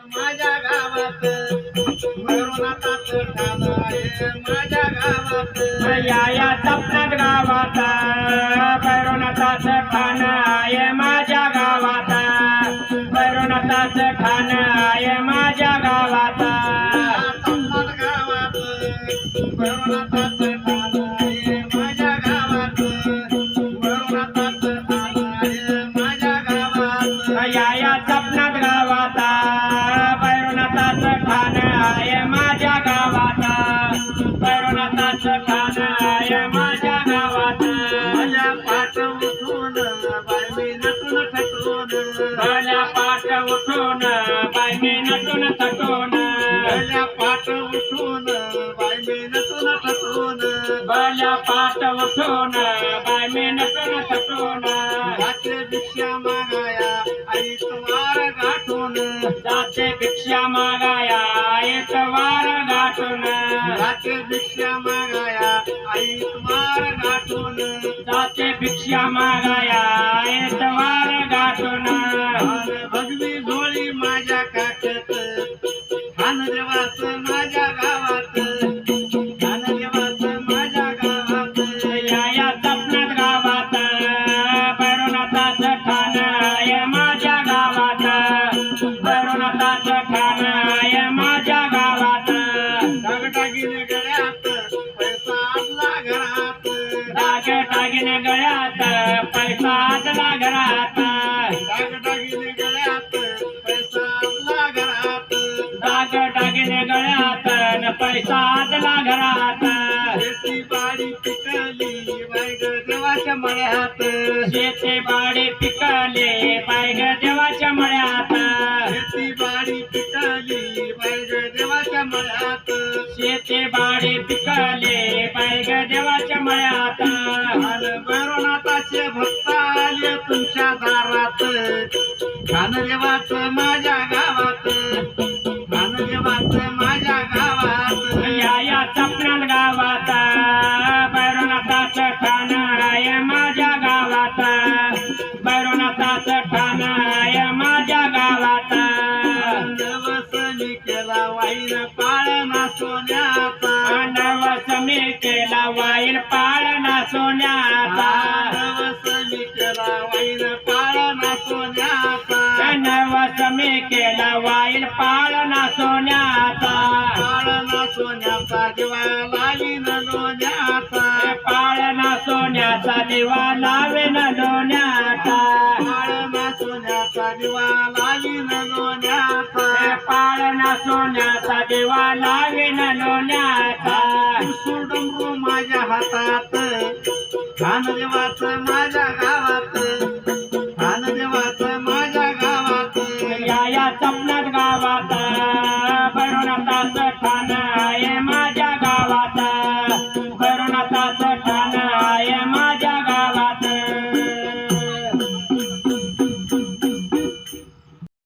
माझ्या गावात भैरवनाथाचं ठाण आहे माझ्या गावात या सपनात गावात भैरवनाथाचं ठाण आहे माझ्या गावात भैरवनाथाचं ठाण आहे माझ्या गावात सपनात गावात भैरवनाथाचं ठाण आहे माझ्या गावात भैरवनाथाचं ठाण आहे माझ्या गावात या सपनात गावात भैरवनाथाचं ठाण आहे माझ्या गावात भैरवनाथाचं ठाण आहे माझ्या गावात माझ्या पाठ उठून बाय मी नटून थटून माझ्या पाठ उठून बाय मी नटून थटून माझ्या पाठ उठून बाय मी नटून थटून माझ्या पाठ उठून बाय मी नटून थटून जाते भिक्षा मागाया आई तुम्हार गाठून जाते भिक्षा मागाया एक वार गाठून जाते भिक्षा मागाया आई तुम्हार गाठून जाते भिक्षा मागाया एक वार गाठून भगवी झोळी माझ्या काखेत खान देवाचं माझ्या गावात खान देवाचं माझ्या गावात या सपनात गावात भैरवनाथाचं ठाण आहे माझ्या गावात भैरवनाथाचं ठाण आहे माझ्या गावात दागदागिने गळ्यात पैसा आपला घरात दागदागिने गळ्यात पैसा आतला घरात दागदागिने गळ्यात पैसा आपला घरात दागदागिने गळ्यात न पैसा आतला घरात शेती बाडी पिकली बायग देवाच्या मळ्यात शेती बाडी पिकले बायग देवाच्या मळ्यात शेती बाडी पिकली बायग देवाच्या मळ्यात शेती बाडी पिकले बायग देवाच्या मळ्यात भैरवनाथाचे भक्त आले तुमच्या दारात खानदेवाचं माझ्या गावात खानदेवाचं माझ्या गावात या सपनात गावात भैरवनाथाचं ठाण आहे माझ्या गावात भैरवनाथाचं ठाण आहे माझ्या गावात नवसनी केला वाईन पाळणा सोन्याचा नवसमी केला वाईल पाळणा सोन्याचा नवसनी केला वाईन पाळणा सोन्याचा नवसमी केला वाईल पाळणा सोन्याचा पाळणा सोन्याचा दिवा लावीन लोण्याचा पाळणा सोन्याचा दिवा लावेन लोण्याचा पाळणा सोन्याचा दिवा लावीन लोण्याचा पाळणा सोन्याचा दिवा लावेन लोण्याचा सुडंबरू माझ्या हातात खानदेवाचं माझ्या गावात खानदेवाचं माझ्या गावात या सपनात गावात भैरवनाथाचं ठाण आहे माझ्या गावात भैरवनाथाचं ठाण